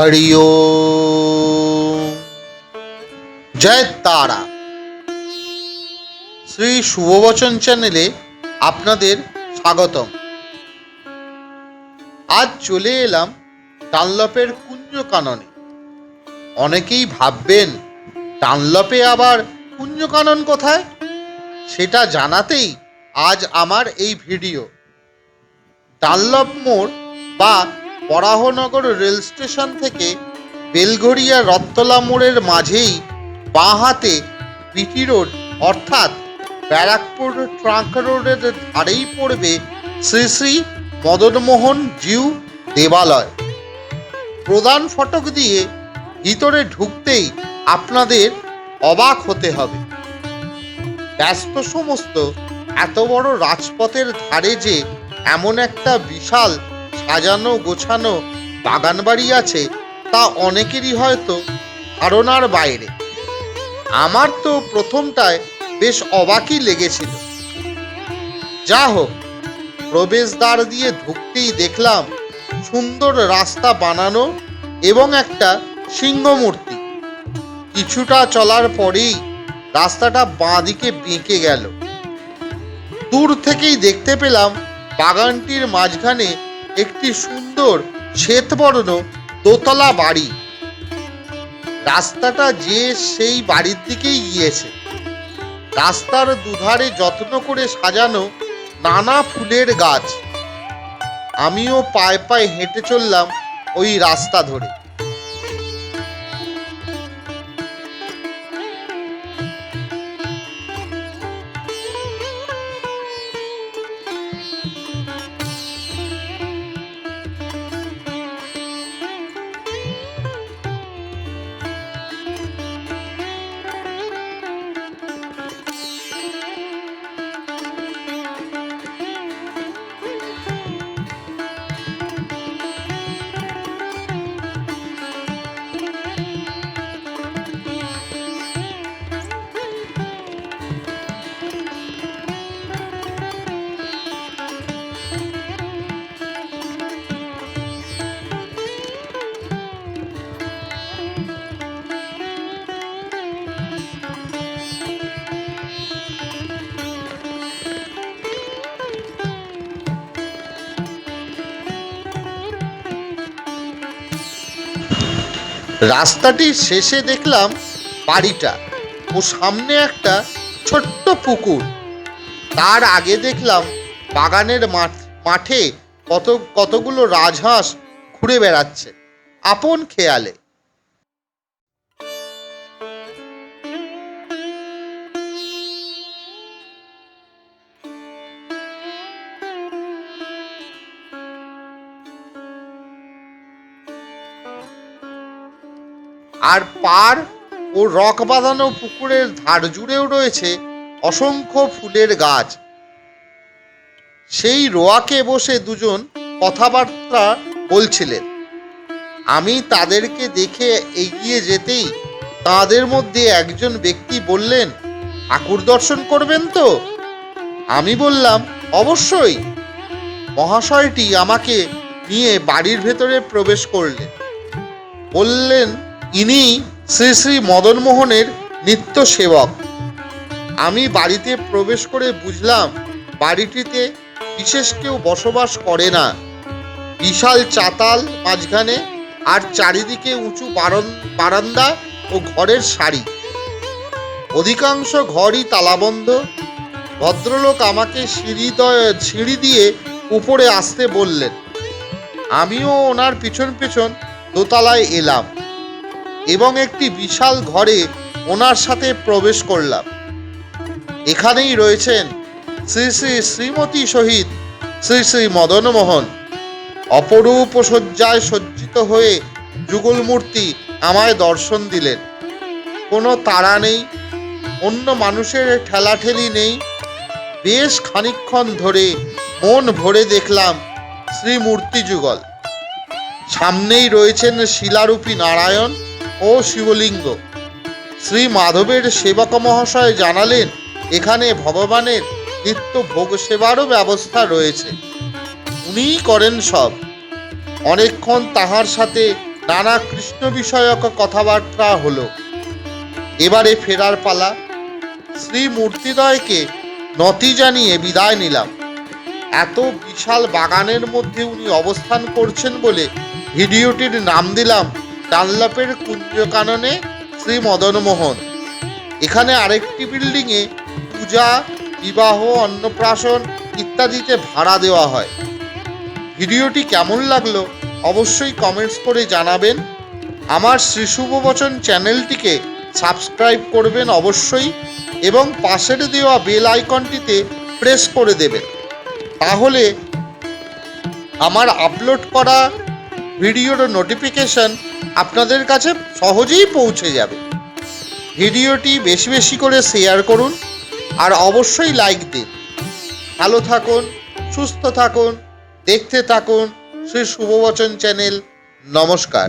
हरि ओम। जय तारा। শ্রী শুভবচন চ্যানেলে আপনাদের স্বাগতম। আজ চলে এলাম ডানলপের কুঞ্জকাননে। অনেকেই ভাববেন ডানলপে আবার কুঞ্জকানন কোথায়, সেটা জানাতেই আজ আমার এই ভিডিও। ডানলপ মোড় বা বরাহনগর রেল স্টেশন থেকে বেলঘরিয়া রথতলা মোড়ের মাঝেই বাঁ হাতে বিটি রোড অর্থাৎ ব্যারাকপুর ট্রাঙ্ক রোডের ধারেই পড়বে শ্রী শ্রী মদনমোহন জিউ দেবালয়। প্রধান ফটক দিয়ে ভিতরে ঢুকতেই আপনাদের অবাক হতে হবে। ব্যস্ত সমস্ত এত বড় রাজপথের ধারে যে এমন একটা বিশাল সাজানো গোছানো বাগান বাড়ি আছে তা অনেকেরই হয়তো ধারণার বাইরে। আমার তো প্রথমটায় বেশ অবাকই লেগেছিল। যা হোক, প্রবেশদ্বার দিয়ে ঢুকতেই দেখলাম সুন্দর রাস্তা বানানো এবং একটা সিংহ মূর্তি। কিছুটা চলার পরেই রাস্তাটা বাঁ দিকে বেঁকে গেল। দূর থেকেই দেখতে পেলাম বাগানটির মাঝখানে একটি সুন্দর শ্বেতবর্ণ দোতলা বাড়ি। রাস্তাটা যে সেই বাড়ির দিকেই গিয়েছে। রাস্তার দুধারে যত্ন করে সাজানো নানা ফুলের গাছ। আমিও পায়ে পায়ে হেঁটে চললাম ওই রাস্তা ধরে। রাস্তাটির শেষে দেখলাম বাড়িটা ও সামনে একটা ছোট্ট পুকুর। তার আগে দেখলাম বাগানের মাঠে কতগুলো রাজহাঁস ঘুরে বেড়াচ্ছে আপন খেয়ালে। আর পার ও রক বাঁধানো পুকুরের ধার জুড়েও রয়েছে অসংখ্য ফুলের গাছ। সেই রোয়াকে বসে দুজন কথাবার্তা বলছিলেন। আমি তাদেরকে দেখে এগিয়ে যেতেই তাদের মধ্যে একজন ব্যক্তি বললেন, ঠাকুর দর্শন করবেন তো? আমি বললাম, অবশ্যই। মহাশয়টি আমাকে নিয়ে বাড়ির ভেতরে প্রবেশ করলেন। বললেন, ইনি শ্রী শ্রী মদনমোহনের নিত্য সেবক। আমি বাড়িতে প্রবেশ করে বুঝলাম বাড়িটিতে বিশেষ কেউ বসবাস করে না। বিশাল চাতাল মাঝখানে, আর চারিদিকে উঁচু বারান্দা ও ঘরের সারি। অধিকাংশ ঘরই তালাবন্ধ। ভদ্রলোক আমাকে সিঁড়ি দিয়ে উপরে আসতে বললেন। আমিও ওনার পিছন পিছন দোতলায় এলাম এবং একটি বিশাল ঘরে ওনার সাথে প্রবেশ করলাম। এখানেই রয়েছেন শ্রী শ্রী শ্রীমতী সহিত শ্রী শ্রী মদনমোহন। অপরূপ সজ্জায় সজ্জিত হয়ে যুগল মূর্তি আমায় দর্শন দিলেন। কোনো তাড়া নেই, অন্য মানুষের ঠেলাঠেলি নেই। বেশ খানিকক্ষণ ধরে মন ভরে দেখলাম শ্রীমূর্তি যুগল। সামনেই রয়েছেন শিলারূপী নারায়ণ ও শিবলিঙ্গ। শ্রী মাধবের সেবক মহাশয় জানালেন এখানে ভগবানের নিত্য ভোগ সেবারও ব্যবস্থা রয়েছে। উনিই করেন সব। অনেকক্ষণ তাহার সাথে নানা কৃষ্ণ বিষয়ক কথাবার্তা হলো। এবারে ফেরার পালা। শ্রী মূর্তিদ্বয়কে নতি জানিয়ে বিদায় নিলাম। এত বিশাল বাগানের মধ্যে উনি অবস্থান করছেন বলে ভিডিওটির নাম দিলাম ডানলপের কুঞ্জকাননে শ্রী মদনমোহন। এখানে আরেকটি বিল্ডিংয়ে পূজা, বিবাহ, অন্নপ্রাশন ইত্যাদিতে ভাড়া দেওয়া হয়। ভিডিওটি কেমন লাগলো অবশ্যই কমেন্টস করে জানাবেন। আমার শ্রী শুভবচন চ্যানেলটিকে সাবস্ক্রাইব করবেন অবশ্যই, এবং পাশের দেওয়া বেল আইকনটিতে প্রেস করে দেবেন। তাহলে আমার আপলোড করা ভিডিওর নোটিফিকেশন আপনাদের কাছে সহজেই পৌঁছে যাবে। ভিডিওটি বেশি বেশি করে শেয়ার করুন আর অবশ্যই লাইক দিন। ভালো থাকুন, সুস্থ থাকুন, দেখতে থাকুন শ্রী শুভবচন চ্যানেল। নমস্কার।